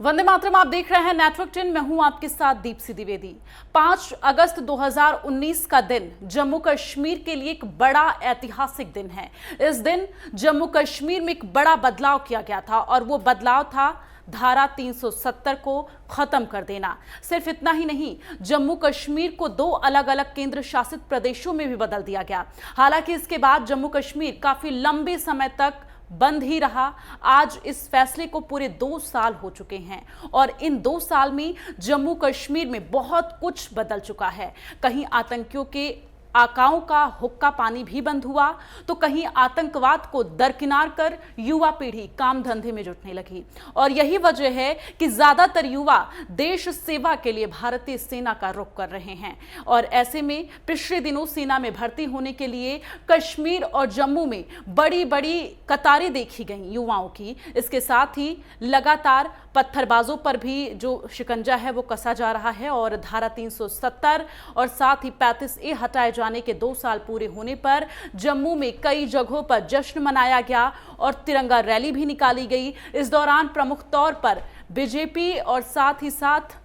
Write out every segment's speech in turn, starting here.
वंदे मातरम, आप देख रहे हैं नेटवर्क 10। मैं हूं आपके साथ दीप्ति द्विवेदी। 5 अगस्त 2019 का दिन जम्मू कश्मीर के लिए एक बड़ा ऐतिहासिक दिन है। इस दिन जम्मू कश्मीर में एक बड़ा बदलाव किया गया था और वो बदलाव था धारा 370 को खत्म कर देना। सिर्फ इतना ही नहीं, जम्मू कश्मीर को 2 अलग अलग केंद्र शासित प्रदेशों में भी बदल दिया गया। हालांकि इसके बाद जम्मू कश्मीर काफी लंबे समय तक बंद ही रहा। आज इस फैसले को पूरे 2 साल हो चुके हैं और इन 2 साल में जम्मू कश्मीर में बहुत कुछ बदल चुका है। कहीं आतंकियों के आकाओं का हुक्का पानी भी बंद हुआ, तो कहीं आतंकवाद को दरकिनार कर युवा पीढ़ी काम धंधे में जुटने लगी। और यही वजह है कि ज्यादातर युवा देश सेवा के लिए भारतीय सेना का रुख कर रहे हैं। और ऐसे में पिछले दिनों सेना में भर्ती होने के लिए कश्मीर और जम्मू में बड़ी बड़ी कतारें देखी गई युवाओं की। इसके साथ ही लगातार पत्थरबाजों पर भी जो शिकंजा है वो कसा जा रहा है और धारा 370 और साथ ही 35A हटाए जाने के 2 साल पूरे होने पर जम्मू में कई जगहों पर जश्न मनाया गया और तिरंगा रैली भी निकाली गई। इस दौरान प्रमुख तौर पर बीजेपी और साथ ही साथ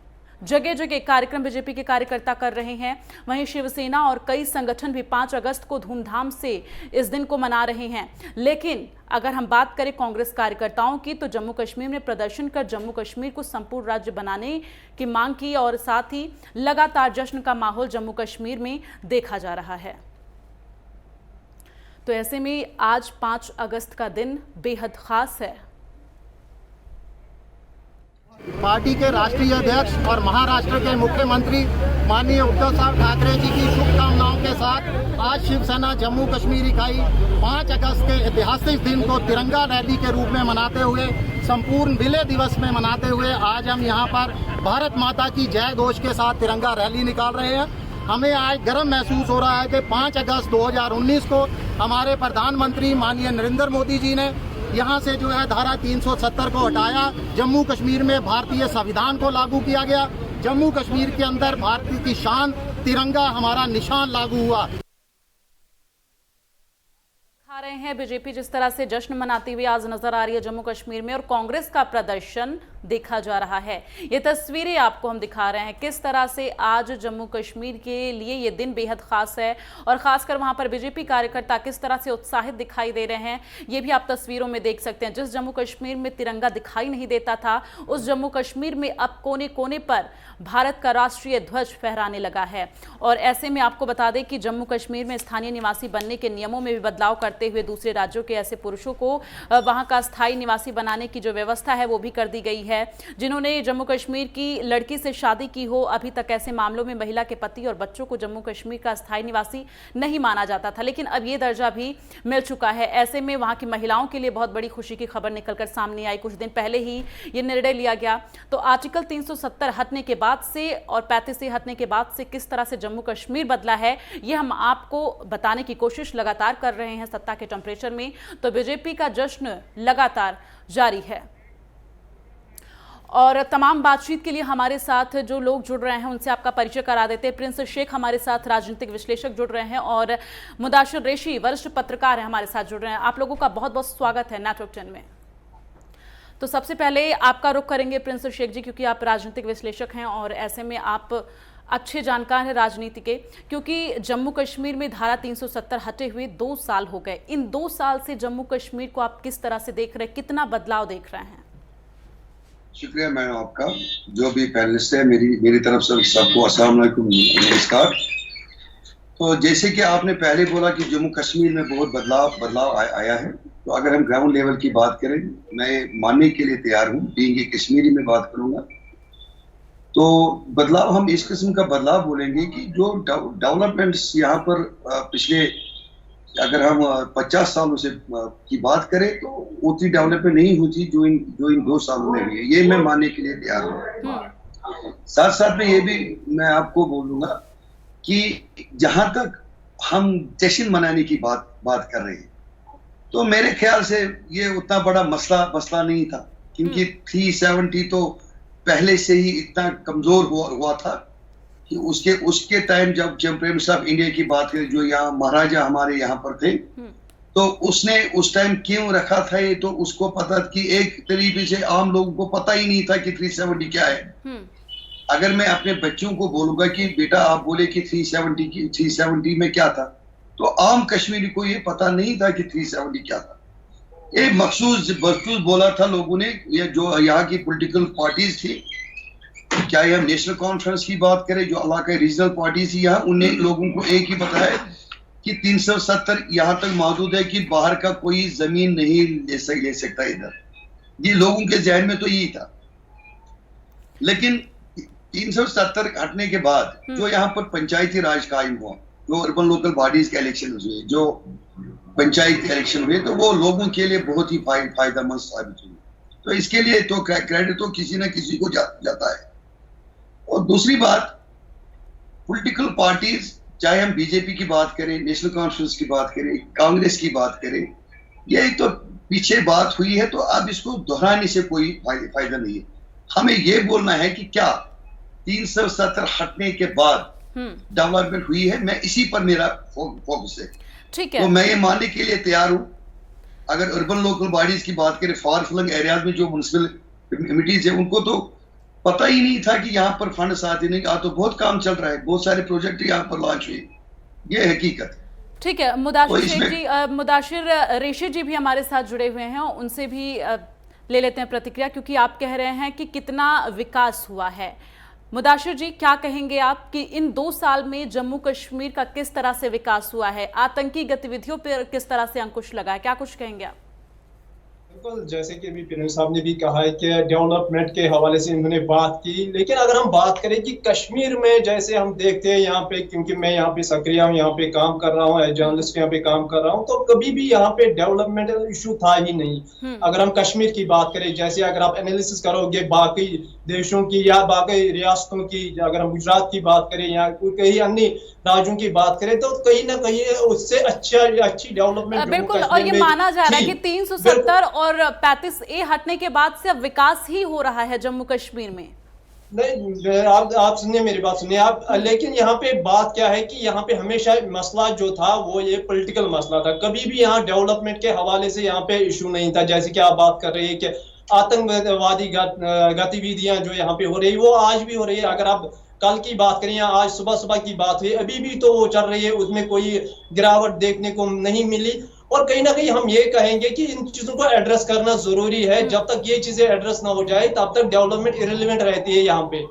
जगह जगह कार्यक्रम बीजेपी के कार्यकर्ता कर रहे हैं। वहीं शिवसेना और कई संगठन भी 5 अगस्त को धूमधाम से इस दिन को मना रहे हैं। लेकिन अगर हम बात करें कांग्रेस कार्यकर्ताओं की, तो जम्मू कश्मीर में प्रदर्शन कर जम्मू कश्मीर को संपूर्ण राज्य बनाने की मांग की और साथ ही लगातार जश्न का माहौल जम्मू कश्मीर में देखा जा रहा है। तो ऐसे में आज 5 अगस्त का दिन बेहद खास है। पार्टी के राष्ट्रीय अध्यक्ष और महाराष्ट्र के मुख्यमंत्री माननीय उद्धव साहब ठाकरे जी की शुभकामनाओं के साथ आज शिवसेना जम्मू कश्मीर इकाई 5 अगस्त के ऐतिहासिक दिन को तिरंगा रैली के रूप में मनाते हुए, संपूर्ण विलय दिवस में मनाते हुए आज हम यहाँ पर भारत माता की जय घोष के साथ तिरंगा रैली निकाल रहे हैं। हमें आज गर्व महसूस हो रहा है कि 5 अगस्त 2019 को हमारे प्रधानमंत्री माननीय नरेंद्र मोदी जी ने यहाँ से जो है धारा 370 को हटाया, जम्मू कश्मीर में भारतीय संविधान को लागू किया गया, जम्मू कश्मीर के अंदर भारत की शान तिरंगा हमारा निशान लागू हुआ। खा रहे हैं बीजेपी जिस तरह से जश्न मनाती हुई आज नजर आ रही है जम्मू कश्मीर में और कांग्रेस का प्रदर्शन देखा जा रहा है। ये तस्वीरें आपको हम दिखा रहे हैं किस तरह से आज जम्मू कश्मीर के लिए ये दिन बेहद खास है और खासकर वहां पर बीजेपी कार्यकर्ता किस तरह से उत्साहित दिखाई दे रहे हैं, ये भी आप तस्वीरों में देख सकते हैं। जिस जम्मू कश्मीर में तिरंगा दिखाई नहीं देता था, उस जम्मू कश्मीर में अब कोने कोने पर भारत का राष्ट्रीय ध्वज फहराने लगा है। और ऐसे में आपको बता दें कि जम्मू कश्मीर में स्थानीय निवासी बनने के नियमों में भी बदलाव करते हुए दूसरे राज्यों के ऐसे पुरुषों को वहां का स्थायी निवासी बनाने की जो व्यवस्था है वो भी कर दी गई है। जिन्होंने जम्मू कश्मीर की लड़की से शादी की हो, अभी तक ऐसे मामलों में महिला के पति और बच्चों को जम्मू कश्मीर का स्थायी निवासी नहीं माना जाता था, लेकिन अब ये दर्जा भी मिल चुका है। ऐसे में वहां की महिलाओं के लिए बहुत बड़ी खुशी की खबर निकलकर सामने आई। कुछ दिन पहले ही ये निर्णय लिया गया। तो आर्टिकल 370 हटने के बाद से और 35A हटने के बाद से किस तरह से जम्मू कश्मीर बदला है, ये हम आपको बताने की कोशिश लगातार कर रहे हैं सत्ता के टेम्परेचर में। तो बीजेपी का जश्न लगातार जारी है और तमाम बातचीत के लिए हमारे साथ जो लोग जुड़ रहे हैं उनसे आपका परिचय करा देते हैं। प्रिंस शेख हमारे साथ राजनीतिक विश्लेषक जुड़ रहे हैं और मुदाशिर रेशी वरिष्ठ पत्रकार है हमारे साथ जुड़ रहे हैं। आप लोगों का बहुत बहुत स्वागत है नेटवर्क 10 में। तो सबसे पहले आपका रुख करेंगे प्रिंस शेख जी, क्योंकि आप राजनीतिक विश्लेषक हैं और ऐसे में आप अच्छे जानकार हैं राजनीति के, क्योंकि जम्मू कश्मीर में धारा 370 हटे हुए 2 साल हो गए। इन 2 साल से जम्मू कश्मीर को आप किस तरह से देख रहे हैं, कितना बदलाव देख रहे हैं? शुक्रिया मैडम आपका, जो भी पैनलिस्ट है मेरी तरफ से सबको अस्सलाम वालेकुम, नमस्कार। तो जैसे कि आपने पहले बोला कि जम्मू कश्मीर में बहुत बदलाव आया है, तो अगर हम ग्राउंड लेवल की बात करें, मैं मानने के लिए तैयार हूँ, बीइंग कश्मीरी में बात करूंगा। तो बदलाव, हम इस किस्म का बदलाव बोलेंगे कि जो डेवलपमेंट्स यहाँ पर पिछले अगर हम 50 सालों से की बात करें तो उतनी डेवलपमेंट नहीं हुई जो इन 2 सालों में हुई है, ये मैं मानने के लिए तैयार हूँ। साथ साथ में ये भी मैं आपको बोलूंगा कि जहां तक हम जश्न मनाने की बात कर रहे हैं, तो मेरे ख्याल से ये उतना बड़ा मसला नहीं था, क्योंकि 370 तो पहले से ही इतना कमजोर हुआ था कि उसके टाइम जब प्रेम साहब इंडिया की बात करें, जो यहाँ महाराजा हमारे यहाँ पर थे, तो उसने उस टाइम क्यों रखा था ये, तो उसको पता कि एक तरीके से आम लोगों को पता ही नहीं था कि 370 क्या है। अगर मैं अपने बच्चों को बोलूंगा कि बेटा आप बोले कि 370 में क्या था, तो आम कश्मीरी को ये पता नहीं था कि 370 क्या था। ये मखसूस बोला था लोगों ने, ये जो यहाँ की पॉलिटिकल पार्टीज थी, क्या हम नेशनल कॉन्फ्रेंस की बात करें, जो इलाका रीजनल पार्टी थी यहाँ, उन्हें लोगों को एक ही पता है कि 370 यहाँ तक मौजूद है कि बाहर का कोई जमीन नहीं ले सकता इधर। ये लोगों के जहन में तो यही था। लेकिन 370 हटने के बाद जो यहाँ पर पंचायती राज कायम हुआ, जो अर्बन लोकल बॉडीज के इलेक्शन हुए, जो पंचायत इलेक्शन हुए, तो वो लोगों के लिए बहुत ही फायदेमंद साबित हुए। तो इसके लिए तो क्रेडिट तो किसी न किसी को जाता है। और दूसरी बात, पॉलिटिकल पार्टीज, चाहे हम बीजेपी की बात करें, नेशनल कॉन्फ्रेंस की बात करें, कांग्रेस की बात करें, ये तो पीछे बात हुई है, तो अब इसको दोहराने से कोई फायदा नहीं है। हमें ये बोलना है कि क्या 370 हटने के बाद डेवलपमेंट हुई है। मैं इसी पर मेरा फोकस है। ठीक है, तो मैं ये मानने के लिए तैयार हूं, अगर अर्बन लोकल बॉडीज की बात करें, फार फ्लंग एरियाज में जो म्युनिसिपल कमिटीज है, उनको तो पता ही नहीं था कि यहाँ पर फंड्स आते नहीं। तो बहुत काम चल रहा है, बहुत सारे प्रोजेक्ट यहाँ पर लॉन्च हुए, ये हकीकत है। ठीक है, मुदाशिर शेख जी, मुदाशिर रेशी जी भी हमारे साथ जुड़े हुए हैं, उनसे भी ले लेते हैं प्रतिक्रिया, क्योंकि आप कह रहे हैं कि कितना विकास हुआ है। मुदाशिर जी, क्या कहेंगे आप कि इन 2 साल में जम्मू कश्मीर का किस तरह से विकास हुआ है, आतंकी गतिविधियों पर किस तरह से अंकुश लगा है, क्या कुछ कहेंगे आप? बिल्कुल, जैसे कि अभी पीएम साहब ने भी कहा है कि डेवलपमेंट के हवाले से इन्होंने बात की, लेकिन अगर हम बात करें कि कश्मीर में जैसे हम देखते हैं यहाँ पे, क्योंकि मैं यहाँ पे सक्रिय हूँ, यहाँ पे काम कर रहा हूँ, जर्नलिस्ट यहाँ पे काम कर रहा हूँ, तो कभी भी यहाँ पे डेवलपमेंट इशू था ही नहीं। अगर हम कश्मीर की बात करें, जैसे अगर आप एनालिसिस करोगे बाकी देशों की या बाकी रियासतों की, अगर हम गुजरात की बात करें या कई अन्य राज्यों की बात करें, तो कहीं ना कहीं उससे अच्छी डेवलपमेंट बिल्कुल। और ये माना जा रहा है कि 370 और 35A हटने के बाद से अब विकास ही हो रहा है जम्मू कश्मीर में। नहीं, आप सुनिए, मेरी बात सुनिए आप। लेकिन यहाँ पे बात क्या है कि यहाँ पे हमेशा मसला जो था वो ये पॉलिटिकल मसला था। कभी भी यहाँ डेवलपमेंट के हवाले से यहाँ पे इशू नहीं था। जैसे कि आप बात कर रहे हैं कि आतंकवादी गतिविधियां जो यहाँ पे हो रही है, वो आज भी हो रही है। अगर आप कल की बात करें या आज सुबह की बात हुई, अभी भी तो वो चल रही है, उसमें कोई गिरावट देखने को नहीं मिली। और कहीं ना कहीं हम ये कहेंगे कि इन चीजों को एड्रेस करना जरूरी है। जब तक ये चीजें एड्रेस ना हो जाए तब तक डेवलपमेंट इरेलेवेंट रहती है यहाँ पे।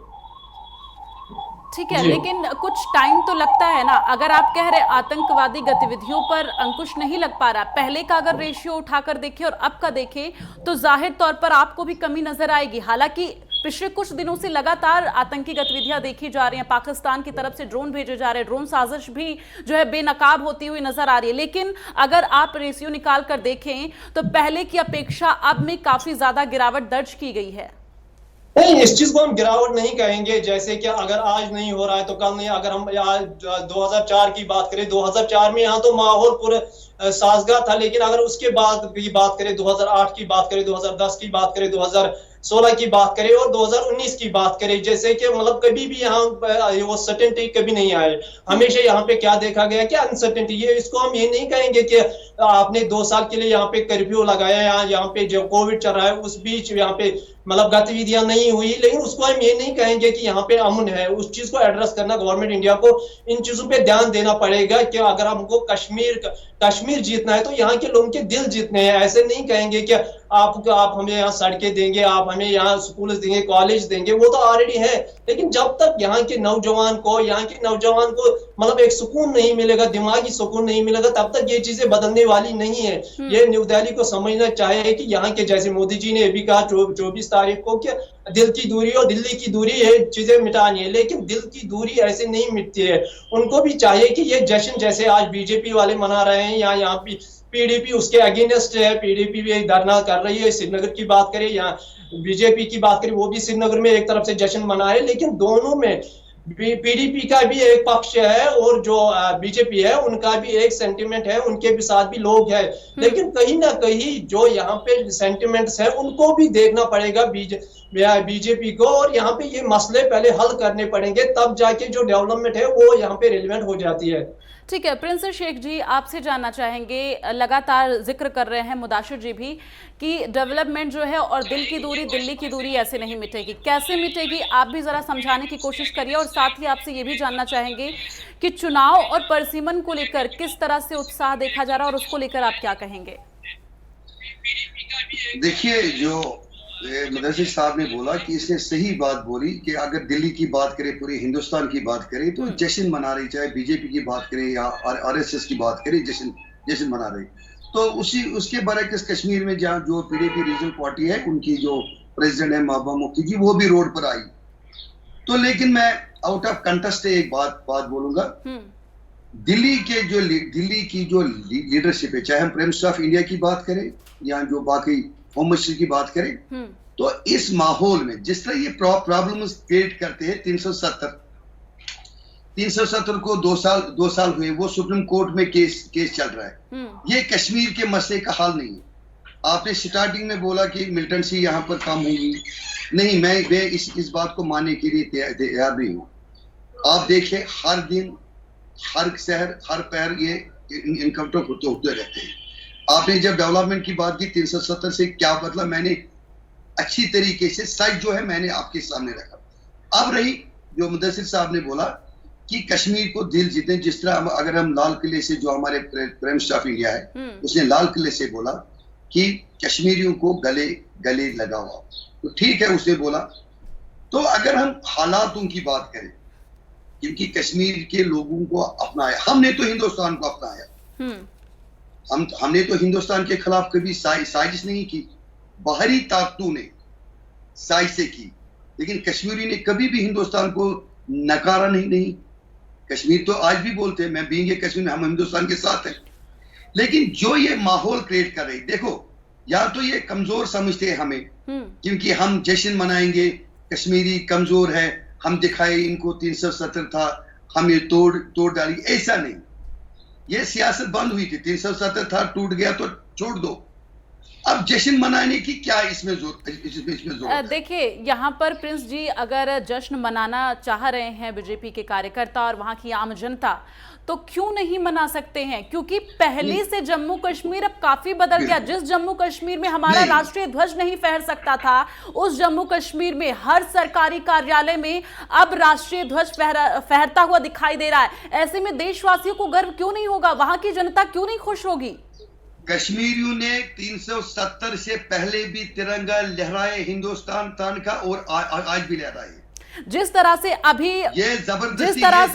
ठीक है, लेकिन कुछ टाइम तो लगता है ना। अगर आप कह रहे आतंकवादी गतिविधियों पर अंकुश नहीं लग पा रहा, पहले का अगर रेशियो उठाकर देखें और अब का देखें, तो जाहिर तौर पर आपको भी कमी नजर आएगी। हालांकि पिछले कुछ दिनों से लगातार आतंकी गतिविधियां देखी जा रही हैं, पाकिस्तान की तरफ से ड्रोन भेजे जा रहे हैं, ड्रोन साजिश भी जो है बेनकाब होती हुई नजर आ रही है। लेकिन अगर आप रेशियो निकाल कर देखें तो पहले की अपेक्षा अब में काफी ज्यादा गिरावट दर्ज की गई है। नहीं, इस चीज को हम गिरावट नहीं कहेंगे। जैसे कि अगर आज नहीं हो रहा है तो कल नहीं। अगर हम आज 2004 की बात करें, 2004 में यहाँ तो माहौल पूरा साजगार था। लेकिन अगर उसके बाद की बात करें, 2008 की बात करें, 2010 की बात करें, 2016 की बात करें और 2019 की बात करें, जैसे कि मतलब कभी भी यहाँ वो सर्टेनिटी कभी नहीं आए। हमेशा यहाँ पे क्या देखा गया कि अनसर्टेनिटी। ये इसको हम ये नहीं कहेंगे कि आपने 2 साल के लिए यहाँ पे कर्फ्यू लगाया, यहाँ पे जो कोविड चल रहा है उस बीच यहाँ पे मतलब गतिविधियां नहीं हुई, लेकिन उसको हम ये नहीं कहेंगे कि यहाँ पे अमन है। उस चीज को एड्रेस करना, गवर्नमेंट इंडिया को इन चीजों पे ध्यान देना पड़ेगा कि अगर हमको कश्मीर जीतना है तो यहाँ के लोगों के दिल जीतने हैं। ऐसे नहीं कहेंगे कि आप हमें यहाँ सड़कें देंगे, आप हमें यहाँ स्कूल देंगे, कॉलेज देंगे, वो तो ऑलरेडी है। लेकिन जब तक यहाँ के नौजवान को मतलब एक सुकून नहीं मिलेगा, दिमागी सुकून नहीं मिलेगा, तब तक ये चीजें बदलने वाली नहीं है। ये न्यू दिल्ली को समझना चाहिए कि यहाँ के, जैसे मोदी जी ने अभी कहा 24 तारीख को, कि दिल की दूरी और दिल्ली की दूरी है, चीजें मिटानी है। लेकिन दिल की दूरी ऐसे नहीं मिटती है। उनको भी चाहिए कि ये जश्न जैसे आज बीजेपी वाले मना रहे हैं या यहाँ पे पीडीपी उसके अगेंस्ट है, पीडीपी भी धरना कर रही है। श्रीनगर की बात करें या बीजेपी की बात करें, वो भी श्रीनगर में एक तरफ से जश्न मना है। लेकिन दोनों में पीडीपी का भी एक पक्ष है और जो बीजेपी है उनका भी एक सेंटिमेंट है, उनके भी साथ भी लोग हैं। लेकिन कहीं ना कहीं जो यहाँ पे सेंटिमेंट्स है उनको भी देखना पड़ेगा बीजेपी को, और यहाँ पे ये मसले पहले हल करने पड़ेंगे, तब जाके जो डेवलपमेंट है वो यहाँ पे रिलेवेंट हो जाती है। ठीक है प्रिंस शेख जी, आपसे जानना चाहेंगे, लगातार जिक्र कर रहे हैं मुदाशिर जी भी कि डेवलपमेंट जो है और दिल की दूरी, दिल्ली की दूरी ऐसे नहीं मिटेगी। कैसे मिटेगी, आप भी जरा समझाने की कोशिश करिए। और साथ ही आपसे ये भी जानना चाहेंगे कि चुनाव और परसिमन को लेकर किस तरह से उत्साह देखा जा रहा है और उसको लेकर आप क्या कहेंगे? देखिए, जो मुदस्सिर साहब ने बोला कि इसने सही बात बोली कि अगर दिल्ली की बात करें, पूरे हिंदुस्तान की बात करें तो जश्न मना रही, चाहे बीजेपी की बात करें या आरएसएस की बात करें, जश्न मना रही। तो उसके बरक्स कश्मीर में जहाँ जो पीडीपी रीजनल पार्टी है, उनकी जो प्रेसिडेंट है महबूबा मुफ्ती जी, वो भी रोड पर आई। तो लेकिन मैं आउट ऑफ कंटेस्ट एक बात बोलूंगा। दिल्ली की जो लीडरशिप है, चाहे हम प्राइम मिनिस्टर ऑफ इंडिया की बात करें या जो बाकी होम मिनिस्टर की बात करें, तो इस माहौल में जिस तरह ये प्रॉब्लम्स क्रिएट करते हैं, 370 को 2 साल हुए, वो सुप्रीम कोर्ट में केस चल रहा है। ये कश्मीर के मसले का हाल नहीं है। आपने स्टार्टिंग में बोला कि मिलिटेंसी यहाँ पर कम होगी, नहीं, मैं इस बात को मानने के लिए तैयार नहीं हूँ। आप देखिए, हर दिन, हर शहर, हर पैर ये इनकाउंटर होते रहते हैं। आपने जब डेवलपमेंट की बात की, 370 से क्या बदला, मैंने अच्छी तरीके से साइड जो है मैंने आपके सामने रखा। अब रही जो मुदस्सिर साहब ने बोला कि कश्मीर को दिल जीते, जिस तरह अगर हम लाल किले से, जो हमारे प्राइम मिनिस्टर ऑफ इंडिया है, उसने लाल किले से बोला कि कश्मीरियों को गले लगाओ, तो ठीक है, उसने बोला। तो अगर हम हालातों की बात करें, क्योंकि कश्मीर के लोगों को अपनाया, हमने तो हिंदुस्तान को अपनाया, हमने तो हिंदुस्तान के खिलाफ कभी साजिश नहीं की, बाहरी ताकतों ने साजिशें की, लेकिन कश्मीरी ने कभी भी हिंदुस्तान को नकारा नहीं। कश्मीर तो आज भी बोलते हैं, मैं बीइंग कश्मीर में हम हिंदुस्तान के साथ हैं। लेकिन जो ये माहौल क्रिएट कर रही, देखो, या तो ये कमजोर समझते हैं हमें, क्योंकि हम जश्न मनाएंगे, कश्मीरी कमजोर है, हम दिखाए इनको 370 था, हम ये तोड़ डाली, ऐसा नहीं। ये सियासत बंद हुई थी, 370 था, टूट गया तो छोड़ दो। अब जश्न मनाने की क्या इसमें जरूरत? देखिए, यहाँ पर प्रिंस जी, अगर जश्न मनाना चाह रहे हैं बीजेपी के कार्यकर्ता और वहाँ की आम जनता, तो क्यों नहीं मना सकते हैं? क्योंकि पहले से जम्मू कश्मीर अब काफी बदल गया। जिस जम्मू कश्मीर में हमारा राष्ट्रीय ध्वज नहीं फहर सकता था, उस जम्मू कश्मीर में हर सरकारी कार्यालय में अब राष्ट्रीय ध्वज फहरता हुआ दिखाई दे रहा है। ऐसे में देशवासियों को गर्व क्यों नहीं होगा? वहां की जनता क्यों नहीं खुश होगी? कश्मीरियों ने 370 से पहले भी तिरंगा लहराए हिंदुस्तान का, और आज भी लहराए। जिस तरह से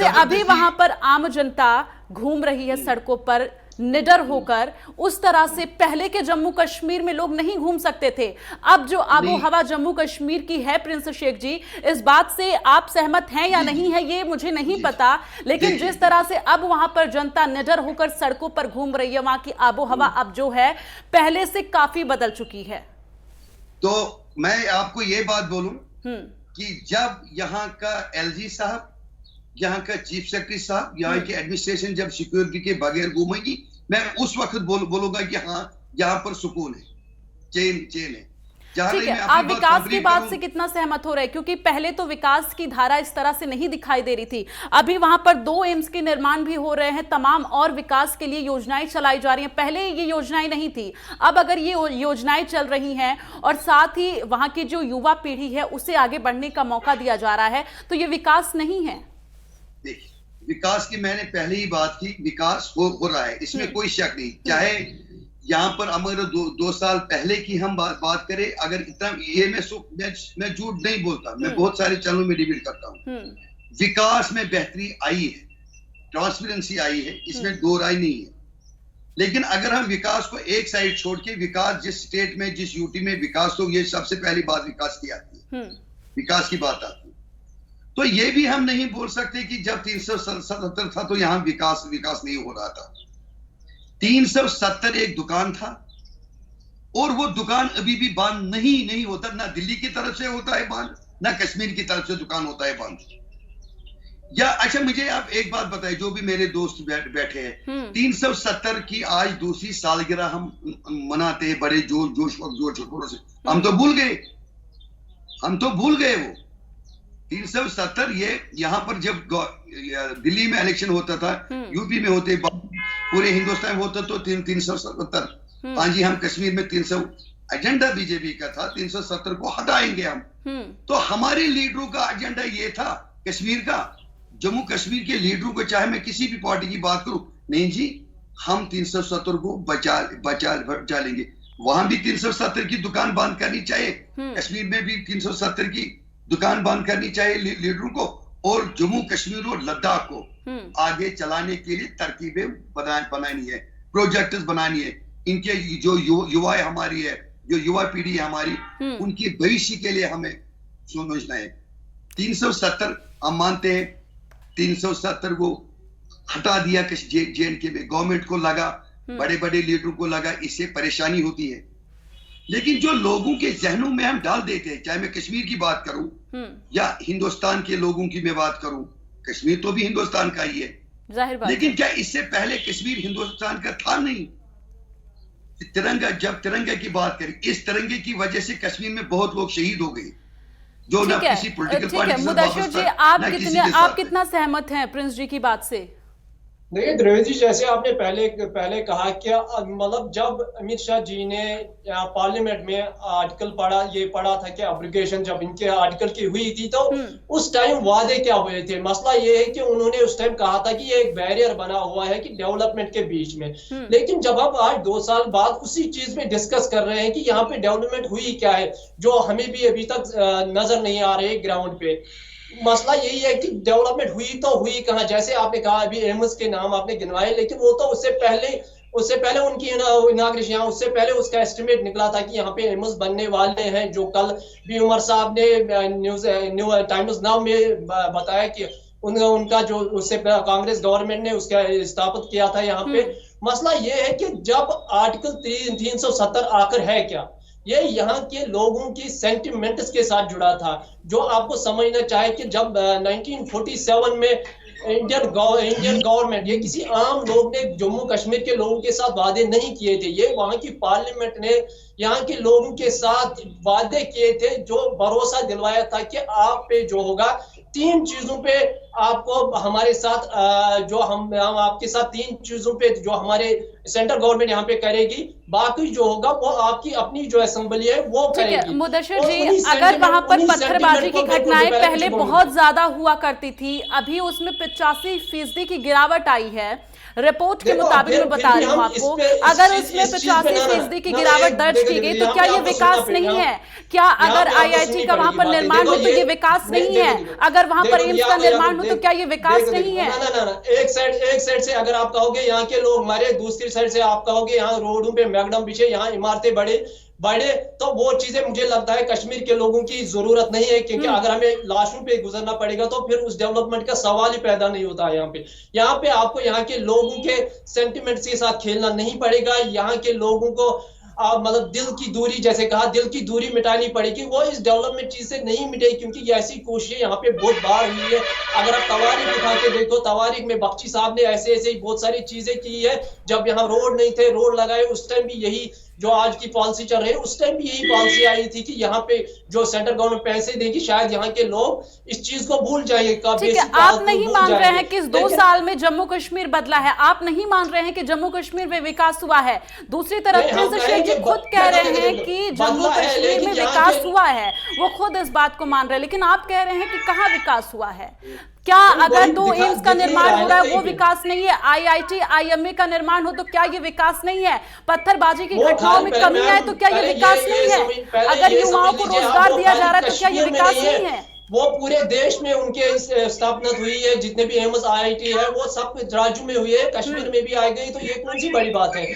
अभी वहां पर आम जनता घूम रही है सड़कों पर निडर होकर, उस तरह से पहले के जम्मू कश्मीर में लोग नहीं घूम सकते थे। अब जो आबो हवा जम्मू कश्मीर की है, प्रिंस शेख जी, इस बात से आप सहमत हैं या नहीं है ये मुझे नहीं पता, लेकिन जिस तरह से अब वहां पर जनता निडर होकर सड़कों पर घूम रही है, वहां की आबो हवा अब जो है पहले से काफी बदल चुकी है। तो मैं आपको ये बात बोलूं कि जब यहाँ का एलजी साहब, यहाँ का चीफ सेक्रेटरी साहब, यहाँ की एडमिनिस्ट्रेशन जब सिक्योरिटी के बगैर घूमेगी, मैं उस वक्त बोलूंगा कि हाँ, यहाँ पर सुकून है, चैन है। ठीक है, आप विकास की बात से कितना सहमत हो रहे हैं? क्योंकि पहले तो विकास की धारा इस तरह से नहीं दिखाई दे रही थी। अभी वहां पर 2 एम्स के निर्माण भी हो रहे हैं, तमाम और विकास के लिए योजनाएं चलाई जा रही हैं। पहले ये योजनाएं नहीं थी, अब अगर ये योजनाएं चल रही हैं और साथ ही वहां की जो युवा पीढ़ी है उसे आगे बढ़ने का मौका दिया जा रहा है, तो ये विकास नहीं है। देखिए, विकास की मैंने पहले ही बात की, विकास हो रहा है, इसमें कोई शक नहीं। चाहे यहाँ पर अगर 2 साल पहले की हम बात करें, अगर इतना ये मैं झूठ नहीं बोलता, मैं बहुत सारे चैनलों में डिबेट करता हूँ, विकास में बेहतरी आई है, ट्रांसपेरेंसी आई है, इसमें 2 राय नहीं है। लेकिन अगर हम विकास को एक साइड छोड़ के, विकास जिस स्टेट में, जिस यूटी में विकास, तो ये सबसे पहली बात विकास की आती है, विकास की बात आती है। तो ये भी हम नहीं बोल सकते कि जब 370 था तो यहाँ विकास नहीं हो रहा था। 370 एक दुकान था, और वो दुकान अभी भी बंद नहीं होता, ना दिल्ली की तरफ से होता है बंद, ना कश्मीर की तरफ से दुकान होता है बंद। या अच्छा, मुझे आप एक बात बताइए, जो भी मेरे दोस्त बैठे हैं, 370 की आज दूसरी सालगिरह हम मनाते हैं बड़े जोश से। हम तो भूल गए वो। 370 ये यहाँ पर जब दिल्ली में इलेक्शन होता था, यूपी में होते, पूरे हिंदुस्तान में होता तो 370। हाँ जी, हम कश्मीर में 300 एजेंडा बीजेपी का था, 370 को हटाएंगे हम। तो हमारे लीडरों का एजेंडा ये था कश्मीर का। जम्मू कश्मीर के लीडरों को, चाहे मैं किसी भी पार्टी की बात करूं, नहीं जी हम 370 को बचा लेंगे। वहां भी 370 की दुकान बंद करनी चाहिए, कश्मीर में भी 370 की दुकान बंद करनी चाहिए लीडरों को, और जम्मू कश्मीर और लद्दाख को आगे चलाने के लिए तरकीबें बनानी है, प्रोजेक्ट्स बनानी है। इनके जो युवा हमारी है, जो युवा पीढ़ी है हमारी, उनकी भविष्य के लिए हमें सोचना है। 370 हम मानते हैं, 370 को हटा दिया JNK में, गवर्नमेंट को लगा, बड़े बड़े लीडरों को लगा इससे परेशानी होती है। लेकिन जो लोगों के जहनों में हम डाल देते हैं, चाहे मैं कश्मीर की बात करूं या हिंदुस्तान के लोगों की मैं बात करूं, कश्मीर तो भी हिंदुस्तान का ही है, जाहिर बात। लेकिन क्या इससे पहले कश्मीर हिंदुस्तान का था नहीं? तिरंगा, जब तिरंगे की बात करें, इस तिरंगे की वजह से कश्मीर में बहुत लोग शहीद हो गए, जो ना किसी पॉलिटिकल पार्टी से मुदस्सिर जी, आप कितना सहमत हैं प्रिंस जी की बात से? देखिए द्रविड़ जी, जैसे आपने पहले कहा कि मतलब जब अमित शाह जी ने पार्लियामेंट में आर्टिकल पढ़ा था कि एब्रोगेशन जब इनके आर्टिकल की हुई थी, तो उस टाइम वादे क्या हुए थे? मसला ये है कि उन्होंने उस टाइम कहा था कि ये एक बैरियर बना हुआ है कि डेवलपमेंट के बीच में। लेकिन जब आप आज 2 साल बाद उसी चीज में डिस्कस कर रहे हैं कि यहाँ पे डेवलपमेंट हुई क्या है, जो हमें भी अभी तक नजर नहीं आ रही ग्राउंड पे। मसला यही है कि डेवलपमेंट हुई तो हुई कहाँ? जैसे आपने कहा अभी एम्स के नाम आपने गिनवाए, लेकिन वो तो उससे पहले उनकी इनाग्रेशन, यहाँ उससे पहले उसका एस्टिमेट निकला था कि यहाँ पे एम्स बनने वाले हैं, जो कल भी उमर साहब ने न्यू टाइम्स नाउ में बताया कि उनका जो उससे कांग्रेस गवर्नमेंट ने उसका स्थापित किया था यहाँ पे। मसला ये है कि जब आर्टिकल 370 आकर है क्या, ये यहाँ के लोगों की सेंटिमेंट्स के साथ जुड़ा था। जो आपको समझना चाहे कि जब 1947 में इंडियन गवर्नमेंट, ये किसी आम लोग ने जम्मू कश्मीर के लोगों के साथ वादे नहीं किए थे, ये वहां की पार्लियामेंट ने यहाँ के लोगों के साथ वादे किए थे, जो भरोसा दिलवाया था कि आप पे जो होगा 3 चीजों पे आपको हमारे साथ जो हम आपके साथ 3 चीजों पे जो हमारे सेंट्रल गवर्नमेंट यहाँ पे करेगी, बाकी जो होगा वो आपकी अपनी जो असेंबली है वो करेगी। मुदस्सिर जी, अगर वहां पर पत्थरबाजी की घटनाएं पहले बहुत ज्यादा हुआ करती थी, अभी उसमें 85% की गिरावट आई है रिपोर्ट के मुताबिक। मैं बता रही हूँ आपको, अगर उसमें 85% की गिरावट दर्ज की गई तो क्या ये विकास नहीं है? क्या अगर IIT का वहां पर निर्माण हो तो ये विकास नहीं है? अगर वहां पर एम्स का निर्माण हो तो क्या ये विकास नहीं है? ना, एक साइड से अगर आप कहोगे यहाँ के लोग मरे, दूसरी साइड से आप कहोगे यहाँ रोडों पे मैगडम बिछे, यहाँ इमारतें बड़े, तो वो चीजें मुझे लगता है कश्मीर के लोगों की जरूरत नहीं है, क्योंकि अगर हमें लाशों पे गुजरना पड़ेगा तो फिर उस डेवलपमेंट का सवाल ही पैदा नहीं होता है। यहाँ पे आपको यहाँ के लोगों के सेंटिमेंट्स के साथ खेलना नहीं पड़ेगा। यहाँ के लोगों को मतलब दिल की दूरी, जैसे कहा, दिल की दूरी मिटानी पड़ेगी। वो इस डेवलपमेंट चीज से नहीं मिटेगी, क्योंकि ऐसी कोशिशें यहाँ पे बहुत बार हुई है। अगर आप तवारीख उठा के देखो, तवारीख में बख्शी साहब ने ऐसे बहुत सारी चीजें की है। जब यहाँ रोड नहीं थे, रोड लगाए, उस टाइम भी यही जो आज की पॉलिसी चल रही है, उस टाइम भी यही पॉलिसी आई थी कि यहाँ पे जो सेंट्रल गवर्नमेंट पैसे देगी, शायद यहाँ के लोग इस चीज को भूल जाएंगे। ठीक है, आप नहीं मान रहे हैं कि इस 2 साल में जम्मू कश्मीर बदला है, आप नहीं मान रहे हैं कि जम्मू कश्मीर में विकास हुआ है। दूसरी तरफ प्रिंस शेख जी खुद कह रहे हैं कि जम्मू कश्मीर में विकास हुआ है, वो खुद इस बात को मान रहे हैं, लेकिन आप कह रहे हैं कि कहाँ विकास हुआ है? क्या अगर 2 एम्स का निर्माण हो रहा है वो विकास नहीं है? IIT IMA का निर्माण हो तो क्या ये विकास नहीं है? पत्थरबाजी की घटनाओं में कमी आए तो क्या ये विकास नहीं है? अगर युवाओं को रोजगार दिया जा रहा है तो क्या ये विकास नहीं है? वो पूरे देश में उनके स्थापना हुई है, जितने भी एम्स IIT है वो सब राज्यों में हुई है, कश्मीर में भी आ गई, तो ये कौन सी बड़ी बात है?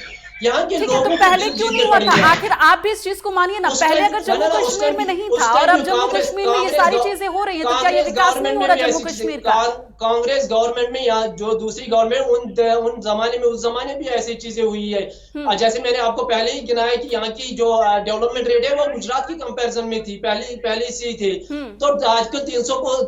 यहाँ के लोगों तो पहले क्यों नहीं हुआ था? आखिर आप भी इस चीज को मानिए ना, पहले अगर जम्मू कश्मीर में नहीं था और अब जम्मू कश्मीर में ये सारी चीजें हो रही हैं, तो क्या ये विकास नहीं हो रहा जम्मू कश्मीर का? कांग्रेस गवर्नमेंट में या जो दूसरी गवर्नमेंट, उन जमाने में, उस जमाने भी ऐसी चीजें हुई है। जैसे मैंने आपको पहले ही गिनाया कि यहाँ की जो डेवलपमेंट रेट है वो गुजरात की कंपैरिजन में थी, पहले से थी। तो आजकल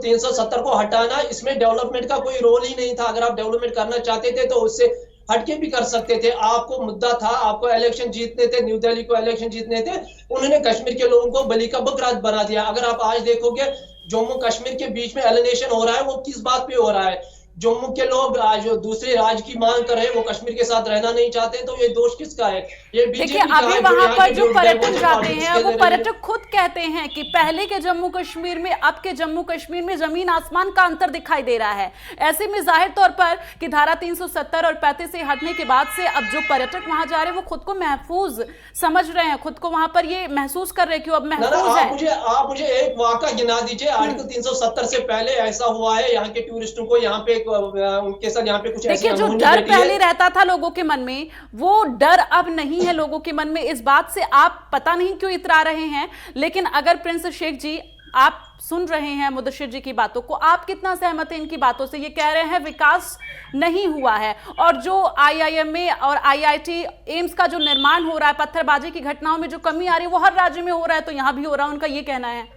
370 को हटाना, इसमें डेवलपमेंट का कोई रोल ही नहीं था। अगर आप डेवलपमेंट करना चाहते थे तो उससे हटके भी कर सकते थे। आपको मुद्दा था, आपको इलेक्शन जीतने थे, न्यू दिल्ली को इलेक्शन जीतने थे, उन्होंने कश्मीर के लोगों को बलि का बकरा बना दिया। अगर आप आज देखोगे जम्मू कश्मीर के बीच में एलिनेशन हो रहा है, वो किस बात पे हो रहा है? जम्मू के लोग जो दूसरे राज्य की मांग कर रहे हैं वो कश्मीर के साथ रहना नहीं चाहते हैं, तो ये दोष किसका है? ये देखिए, अभी वहां पर जो पर्यटक जाते हैं वो पर्यटक खुद कहते हैं कि पहले के जम्मू कश्मीर में अब के जम्मू कश्मीर में जमीन आसमान का अंतर दिखाई दे रहा है। ऐसे में जाहिर तौर पर कि धारा 370 और 35 से हटने के बाद से अब जो पर्यटक वहां जा रहे हैं वो खुद को महफूज समझ रहे हैं, खुद को वहां पर ये महसूस कर रहे हैं कि अब महफूज है। आप मुझे एक वाक़ा गिना दीजिए, आर्टिकल 370 से पहले ऐसा हुआ है यहाँ के टूरिस्टों को यहाँ पे उनके साथ यहाँ पे कुछ देखिए, जो डर पहले रहता था लोगों के मन में वो डर अब नहीं है लोगों के मन में। इस बात से आप पता नहीं क्यों इतरा रहे हैं, लेकिन अगर प्रिंस शेख जी आप सुन रहे हैं मुदस्सिर जी की बातों को, आप कितना सहमत हैं इनकी बातों से? ये कह रहे हैं विकास नहीं हुआ है और जो IIMA और IIT एम्स का जो निर्माण हो रहा है, पत्थरबाजी की घटनाओं में जो कमी आ रही है वो हर राज्य में हो रहा है, तो यहां भी हो रहा है, उनका ये कहना है।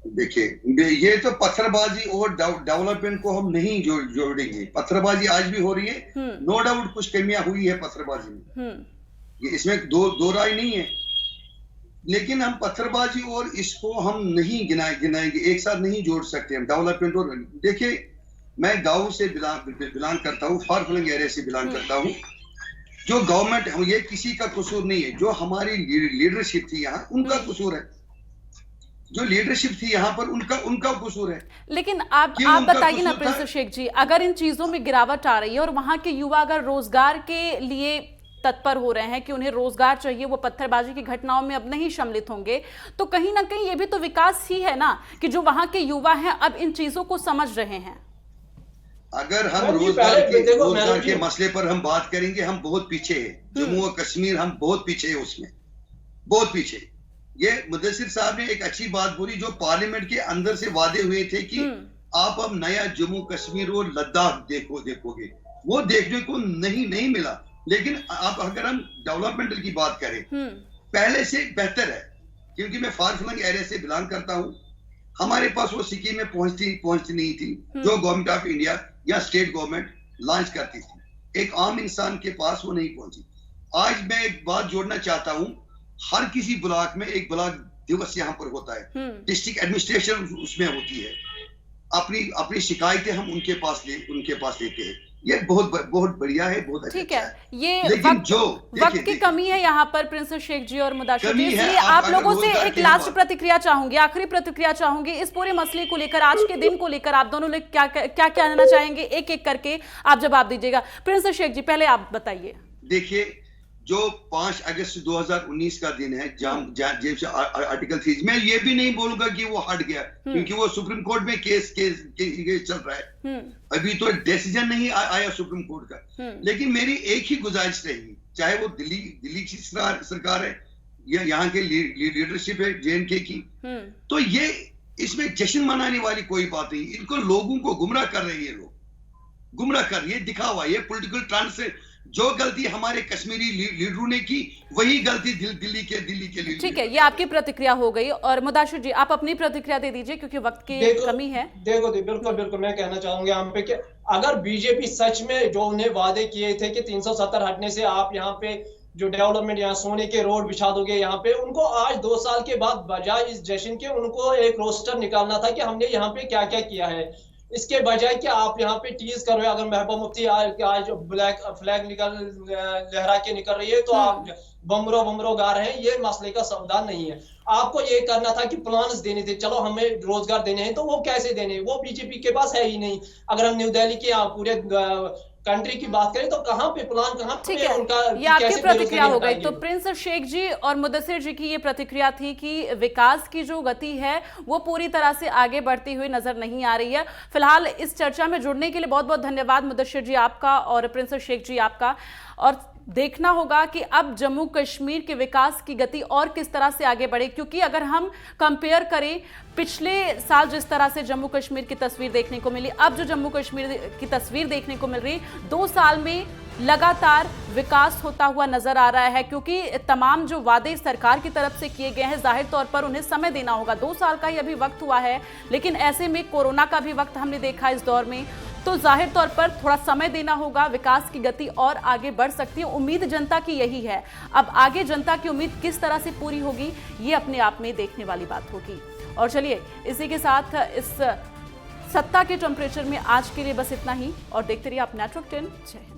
देखिए, ये तो पत्थरबाजी और डेवलपमेंट को हम नहीं जोड़ेंगे। पत्थरबाजी आज भी हो रही है, नो डाउट कुछ कमियां हुई है पत्थरबाजी में, ये इसमें दो राय नहीं है, लेकिन हम पत्थरबाजी और इसको हम नहीं गिनाएंगे, एक साथ नहीं जोड़ सकते हम डेवलपमेंट और। देखिए, मैं गांव से बिलोंग करता हूँ, फार फ्लंग एरिया से बिलोंग करता हूँ। जो गवर्नमेंट, ये किसी का कसूर नहीं है, जो हमारी लीडरशिप थी यहाँ उनका कसूर है, जो लीडरशिप थी यहाँ पर उनका कसूर है। लेकिन आप बताइए ना प्रिंस शेख जी, अगर इन चीजों में गिरावट आ रही है और वहां के युवा अगर रोजगार के लिए तत्पर हो रहे हैं कि उन्हें रोजगार चाहिए, वो पत्थरबाजी की घटनाओं में अब नहीं सम्मिलित होंगे, तो कहीं ना कहीं ये भी तो विकास ही है ना कि जो वहां के युवा हैं अब इन चीजों को समझ रहे हैं। अगर हम रोजगार के मसले पर हम बात करेंगे, हम बहुत पीछे हैं। जम्मू और कश्मीर हम बहुत पीछे है, उसमें बहुत पीछे। ये मुदस्सिर साहब ने एक अच्छी बात बोली, जो पार्लियामेंट के अंदर से वादे हुए थे कि आप अब नया जम्मू कश्मीर और लद्दाख देखोगे, वो देखने को नहीं मिला। लेकिन आप अगर हम डेवलपमेंट की बात करें, पहले से बेहतर है, क्योंकि मैं फार फ्लंग एरिया से बिलोंग करता हूँ। हमारे पास वो स्कीम में पहुंचती नहीं थी जो गवर्नमेंट ऑफ इंडिया या स्टेट गवर्नमेंट लॉन्च करती थी, एक आम इंसान के पास वो नहीं पहुंची। आज मैं एक बात जोड़ना चाहता हूँ, हर किसी ब्लॉक में एक ब्लॉक दिवस यहाँ पर होता है, डिस्ट्रिक्ट एडमिनिस्ट्रेशन उसमें होती है, अपनी शिकायतें हम उनके पास लेते हैं। ये बहुत बढ़िया है, बहुत अच्छा। ठीक है, ये लेकिन वक्त की कमी है यहाँ पर प्रिंस शेख जी और मुदस्सिर जी, इसलिए आप लोगों से एक लास्ट प्रतिक्रिया चाहूंगी, आखिरी प्रतिक्रिया चाहूंगी इस पूरे मसले को लेकर, आज के दिन को लेकर आप दोनों लोग क्या कहना चाहेंगे? एक एक करके आप जवाब दीजिएगा। प्रिंस शेख जी, पहले आप बताइए। देखिए, जो 5 अगस्त 2019 का दिन है, आर्टिकल 3, मैं ये भी नहीं बोलूंगा कि वो हट गया, क्योंकि वो सुप्रीम कोर्ट में केस चल रहा है, अभी तो डिसीजन नहीं आया सुप्रीम कोर्ट का। लेकिन मेरी एक ही गुजारिश रहेगी, चाहे वो दिल्ली की सरकार है या यहाँ के लीडरशिप है JNK की, तो ये इसमें जश्न मनाने वाली कोई बात नहीं। इनको लोगों को गुमराह कर रहे हैं, ये लोग गुमराह कर, ये दिखावा, ये पॉलिटिकल ट्रांस। जो गलती हमारे कश्मीरी लीडरों ने की, वही गलती दिल्ली के लीडर। ठीक है, ये आपकी प्रतिक्रिया हो गई, और मुदस्सिर जी आप अपनी प्रतिक्रिया दे दीजिए क्योंकि वक्त की कमी है। देखो बिल्कुल मैं कहना चाहूंगा यहाँ पे कि अगर बीजेपी सच में जो उन्हें वादे किए थे कि 370 हटने से आप यहाँ पे जो डेवलपमेंट, यहाँ सोने के रोड बिछा दोगे, यहाँ पे उनको आज 2 साल के बाद बजाय इस जश्न के उनको एक रोस्टर निकालना था कि हमने यहाँ पे क्या क्या किया है। इसके बजाय कि आप यहाँ पे टीज कर रहे हो, अगर महबूबा मुफ्ती आज ब्लैक फ्लैग लहरा के निकल रही है तो आप बमरो गा रहे हैं, ये मसले का समाधान नहीं है। आपको ये करना था कि प्लान्स देने थे, चलो हमें रोजगार देने हैं, तो वो कैसे देने, वो बीजेपी के पास है ही नहीं। अगर हम न्यू दिल्ली के पूरे कंट्री की बात करें तो कहां पे प्लान, कहां पे उनका, ये आपकी प्रतिक्रिया हो गई। तो प्रिंस शेख जी और मुदस्सिर जी की ये प्रतिक्रिया थी कि विकास की जो गति है वो पूरी तरह से आगे बढ़ती हुई नजर नहीं आ रही है। फिलहाल इस चर्चा में जुड़ने के लिए बहुत बहुत धन्यवाद मुदस्सिर जी आपका और प्रिंस शेख जी आपका। और देखना होगा कि अब जम्मू कश्मीर के विकास की गति और किस तरह से आगे बढ़े, क्योंकि अगर हम कंपेयर करें पिछले साल जिस तरह से जम्मू कश्मीर की तस्वीर देखने को मिली, अब जो जम्मू कश्मीर की तस्वीर देखने को मिल रही, 2 साल में लगातार विकास होता हुआ नजर आ रहा है, क्योंकि तमाम जो वादे सरकार की तरफ से किए गए हैं जाहिर तौर पर उन्हें समय देना होगा। 2 साल का ही अभी वक्त हुआ है, लेकिन ऐसे में कोरोना का भी वक्त हमने देखा इस दौर में, तो जाहिर तौर पर थोड़ा समय देना होगा, विकास की गति और आगे बढ़ सकती है। उम्मीद जनता की यही है। अब आगे जनता की उम्मीद किस तरह से पूरी होगी ये अपने आप में देखने वाली बात होगी। और चलिए इसी के साथ इस सत्ता के टेम्परेचर में आज के लिए बस इतना ही और देखते रहिए आप नेटवर्क 10। जय हिंद।